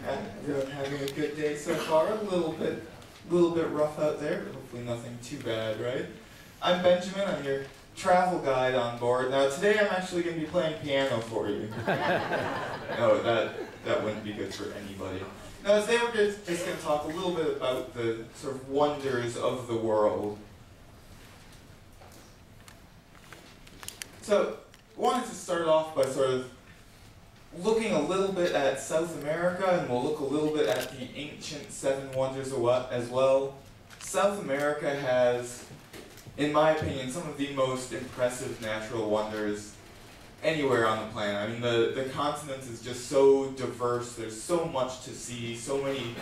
Everyone having a good day so far. A little bit rough out there, but hopefully nothing too bad, right? I'm Benjamin. I'm your travel guide on board. Now today I'm actually going to be playing piano for you. No, that wouldn't be good for anybody. Now today we're just going to talk a little bit about the sort of wonders of the world. So I wanted to start off by sort of looking a little bit at South America, and we'll look a little bit at the ancient seven wonders as well. South America has, in my opinion, some of the most impressive natural wonders anywhere on the planet. I mean, the continent is just so diverse. There's so much to see, so many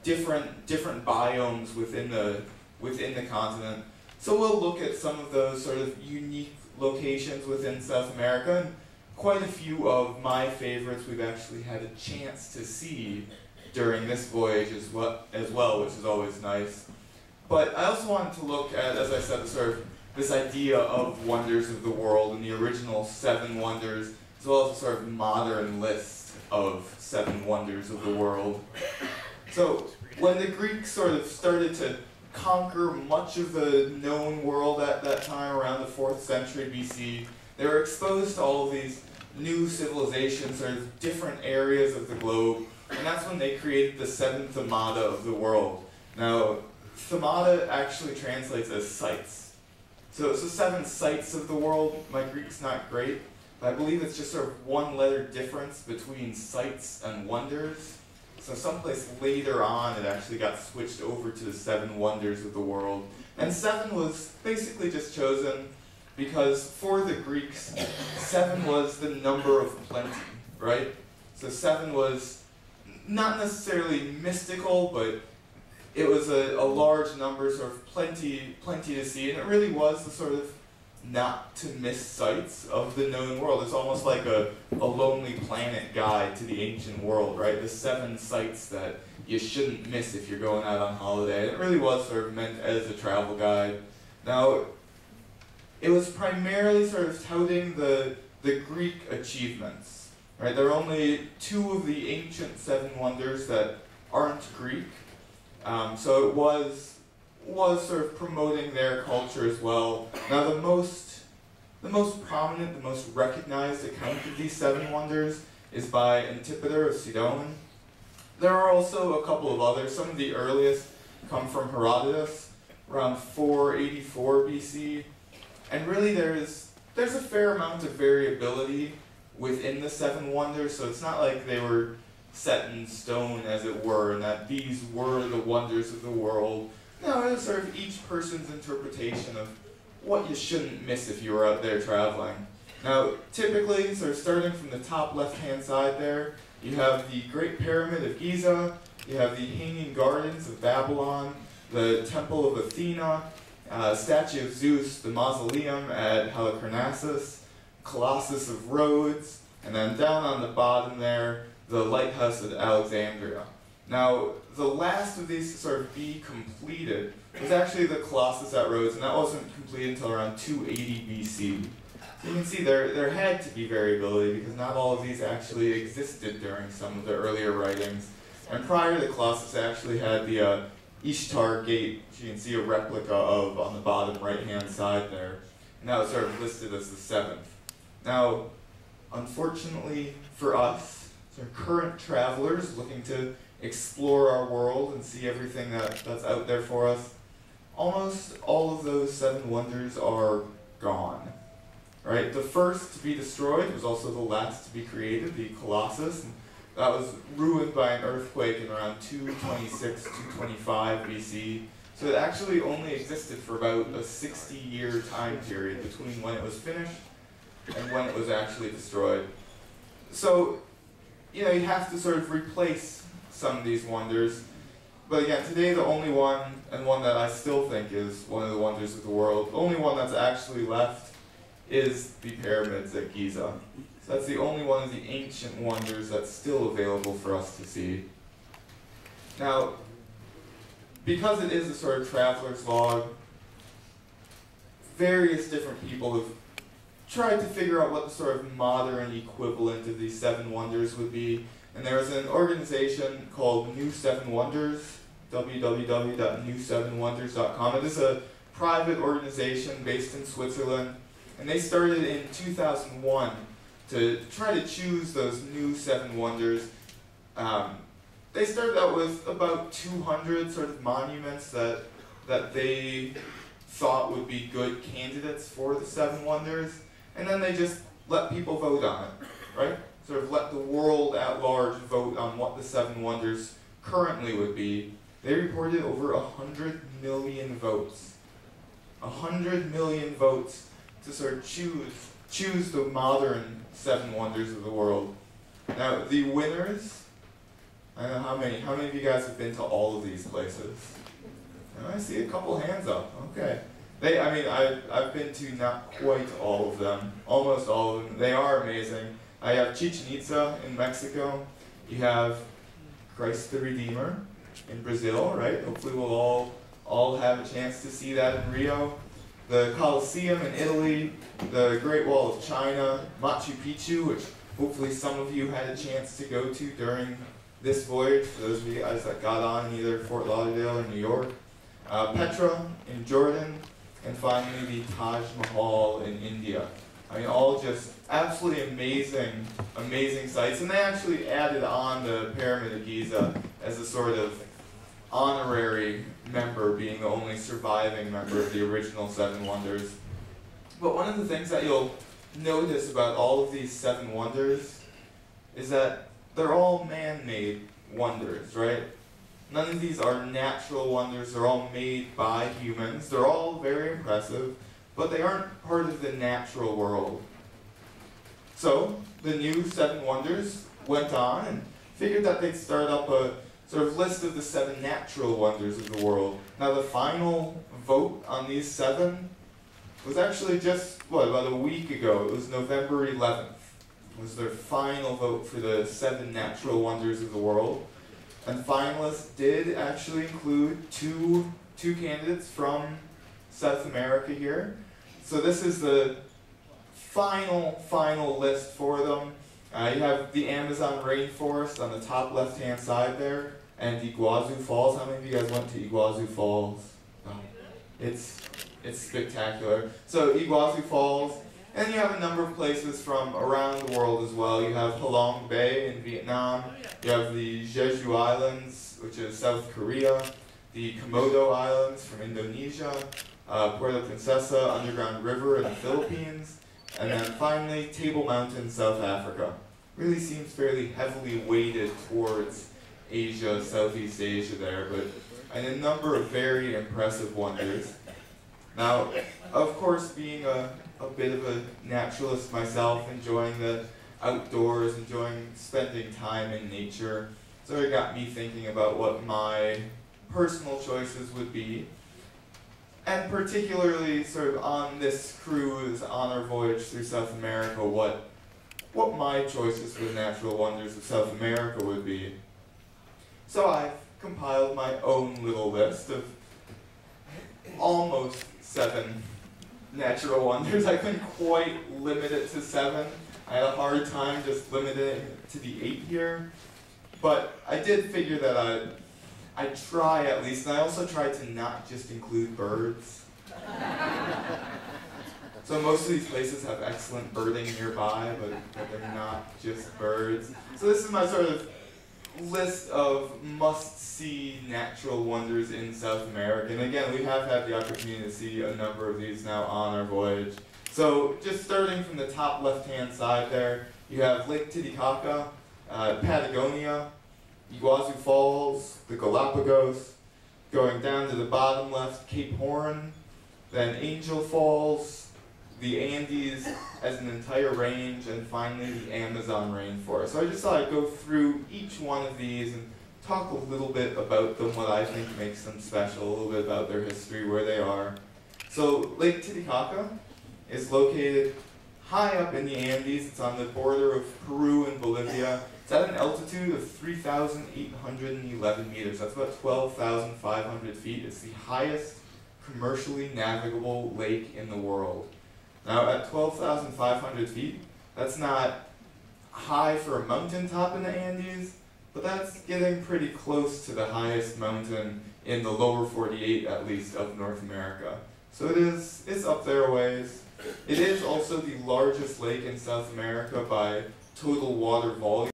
different biomes within the continent. So we'll look at some of those sort of unique locations within South America. And quite a few of my favorites we've actually had a chance to see during this voyage as well, which is always nice. But I also wanted to look at, as I said, sort of this idea of wonders of the world and the original seven wonders, as well as a sort of modern list of seven wonders of the world. So when the Greeks sort of started to conquer much of the known world at that time, around the 4th century BC, they were exposed to all of these new civilizations, sort of different areas of the globe, and that's when they created the seven themata of the world. Now, themata actually translates as sites. So seven sites of the world. My Greek's not great, but I believe it's just sort of one letter difference between sites and wonders. So someplace later on it actually got switched over to the seven wonders of the world. And seven was basically just chosen because for the Greeks, 7 was the number of plenty, right? So 7 was not necessarily mystical, but it was a large number, sort of plenty to see, and it really was the sort of not to miss sights of the known world. It's almost like a Lonely Planet guide to the ancient world, right? The 7 sights that you shouldn't miss if you're going out on holiday. It really was sort of meant as a travel guide. Now, it was primarily sort of touting the Greek achievements, right? There are only 2 of the ancient 7 wonders that aren't Greek, so it was sort of promoting their culture as well. Now the most prominent, the most recognized account of these 7 wonders is by Antipater of Sidon. There are also a couple of others. Some of the earliest come from Herodotus, around 484 BC. And really there's a fair amount of variability within the 7 wonders, so it's not like they were set in stone, as it were, and that these were the wonders of the world. No, it was sort of each person's interpretation of what you shouldn't miss if you were out there traveling. Now, typically, sort of starting from the top left-hand side there, you have the Great Pyramid of Giza, you have the Hanging Gardens of Babylon, the Temple of Athena, statue of Zeus, the mausoleum at Halicarnassus, Colossus of Rhodes, and then down on the bottom there, the lighthouse at Alexandria. Now, the last of these to sort of be completed was actually the Colossus at Rhodes, and that wasn't completed until around 280 BC. So you can see there had to be variability because not all of these actually existed during some of the earlier writings. And prior to the Colossus, they actually had the Ishtar Gate, which you can see a replica of on the bottom right-hand side there. And that was sort of listed as the 7th. Now, unfortunately for us, so current travelers looking to explore our world and see everything that's out there for us, almost all of those 7 wonders are gone. Right? The first to be destroyed was also the last to be created, the Colossus. And that was ruined by an earthquake in around 226, 225 BC. So it actually only existed for about a 60-year time period between when it was finished and when it was actually destroyed. So, you know, you have to sort of replace some of these wonders. But again, today the only one, and one that I still think is one of the wonders of the world, the only one that's actually left is the pyramids at Giza. So that's the only one of the ancient wonders that's still available for us to see. Now, because it is a sort of traveler's log, various different people have tried to figure out what the sort of modern equivalent of these 7 wonders would be. And there was an organization called New Seven Wonders, www.new7wonders.com. It is a private organization based in Switzerland, and they started in 2001 to try to choose those new seven wonders. They started out with about 200 sort of monuments that they thought would be good candidates for the seven wonders, and then they just let people vote on it, right? Sort of let the world at large vote on what the seven wonders currently would be. They reported over 100 million votes. 100 million votes to sort of choose the modern seven wonders of the world. Now, the winners, I don't know how many of you guys have been to all of these places? I see a couple hands up, okay. I've been to not quite all of them, almost all of them. They are amazing. I have Chichen Itza in Mexico. You have Christ the Redeemer in Brazil, right? Hopefully we'll all have a chance to see that in Rio. The Colosseum in Italy, the Great Wall of China, Machu Picchu, which hopefully some of you had a chance to go to during this voyage, for those of you guys that got on either Fort Lauderdale or New York. Petra in Jordan, and finally the Taj Mahal in India. I mean, all just absolutely amazing, amazing sights. And they actually added on the Pyramid of Giza as a sort of honorary member, being the only surviving member of the original seven wonders. But one of the things that you'll notice about all of these seven wonders is that they're all man-made wonders, right? None of these are natural wonders. They're all made by humans. They're all very impressive, but they aren't part of the natural world. So the new seven wonders went on and figured that they'd start up a sort of list of the seven natural wonders of the world. Now the final vote on these seven was actually just, about a week ago. It was November 11th. It was their final vote for the seven natural wonders of the world. And finalists did actually include two candidates from South America here. So this is the final list for them. You have the Amazon rainforest on the top left-hand side there, and Iguazu Falls. How many of you guys went to Iguazu Falls? Oh, it's spectacular. So Iguazu Falls, and you have a number of places from around the world as well. You have Halong Bay in Vietnam. You have the Jeju Islands, which is South Korea. The Komodo Islands from Indonesia. Puerto Princesa Underground River in the Philippines. And then finally, Table Mountain, South Africa. Really seems fairly heavily weighted towards Asia, Southeast Asia there, but and a number of very impressive wonders. Now, of course, being a bit of a naturalist myself, enjoying the outdoors, enjoying spending time in nature, sort of got me thinking about what my personal choices would be. And particularly sort of on this cruise, on our voyage through South America, what my choices for the natural wonders of South America would be. So I've compiled my own little list of almost 7 natural wonders. I couldn't quite limit it to 7. I had a hard time just limiting it to the 8 here. But I did figure that I'd try at least, and I also tried to not just include birds. So most of these places have excellent birding nearby, but they're not just birds. So this is my sort of list of must-see natural wonders in South America. And again, we have had the opportunity to see a number of these now on our voyage. So just starting from the top left-hand side there, you have Lake Titicaca, Patagonia, Iguazu Falls, the Galapagos, going down to the bottom left, Cape Horn, then Angel Falls, the Andes as an entire range, and finally the Amazon rainforest. So I just thought I'd go through each one of these and talk a little bit about them, what I think makes them special, a little bit about their history, where they are. So Lake Titicaca is located high up in the Andes. It's on the border of Peru and Bolivia. It's at an altitude of 3,811 meters. That's about 12,500 feet. It's the highest commercially navigable lake in the world. Now at 12,500 feet, that's not high for a mountaintop in the Andes, but that's getting pretty close to the highest mountain in the lower 48, at least, of North America. So it's up there a ways. It is also the largest lake in South America by total water volume.